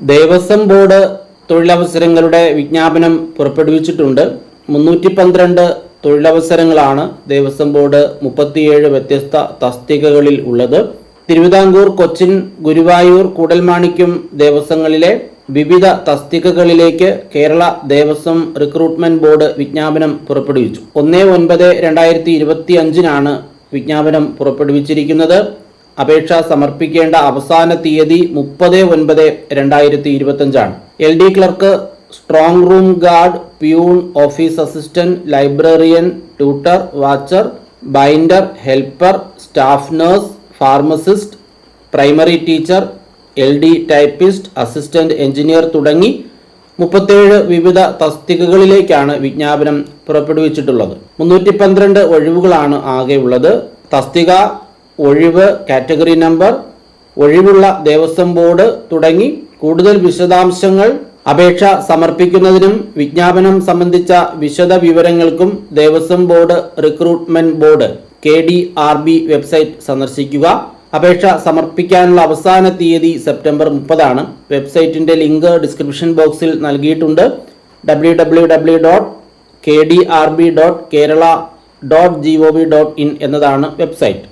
Devaswom board തൊഴിലവസരങ്ങളുടെ വിജ്ഞാപനം പുറപ്പെടുവിച്ചിട്ടുണ്ട്. 312 തൊഴിലവസരങ്ങളാണ് Devaswom board 37 വ്യത്യസ്ത തസ്തികകളിൽ ഉള്ളത്. തിരുവിതാംകൂർ, കൊച്ചിൻ, ഗുരുവായൂർ, കൂടൽമാണിക്യം ദേവസ്വങ്ങളിലെ വിവിധ തസ്തികകളിലേക്ക് കേരള ദേവസ്വം റിക്രൂട്ട്മെന്റ് ബോർഡ് വിജ്ഞാപനം പുറപ്പെടുവിച്ചു. 1/9/2025 വിജ്ഞാപനം പുറപ്പെടുവിച്ചിരിക്കുന്നത്. അപേക്ഷ സമർപ്പിക്കേണ്ട അവസാന തീയതി 30/9/2025. LD clerk, strong room guard, peon, office assistant, librarian, tutor, watcher, binder, helper, staff nurse, pharmacist, primary teacher, LD typist, assistant engineer തുടങ്ങി 37 വിവിധ തസ്തികകളിലേക്കാണ് വിജ്ഞാപനം പുറപ്പെടുവിച്ചിട്ടുള്ളത്. 312 ഒഴിവുകളാണ് ആകെ ഉള്ളത്. തസ്തിക, ഒഴിവ്, കാറ്റഗറി നമ്പർ, ഒഴിവുള്ള ദേവസ്വം ബോർഡ് തുടങ്ങി കൂടുതൽ വിശദാംശങ്ങൾ അപേക്ഷ സമർപ്പിക്കുന്നതിനും വിജ്ഞാപനം സംബന്ധിച്ച വിശദ വിവരങ്ങൾക്കും Devaswom board recruitment board KDRB website സന്ദർശിക്കുക. അപേക്ഷ സമർപ്പിക്കാനുള്ള അവസാന തീയതി സെപ്റ്റംബർ 30. വെബ്സൈറ്റിന്റെ ലിങ്ക് ഡിസ്ക്രിപ്ഷൻ ബോക്സിൽ നൽകിയിട്ടുണ്ട്. www.kdrb.kerala.gov.in എന്നതാണ് വെബ്സൈറ്റ്.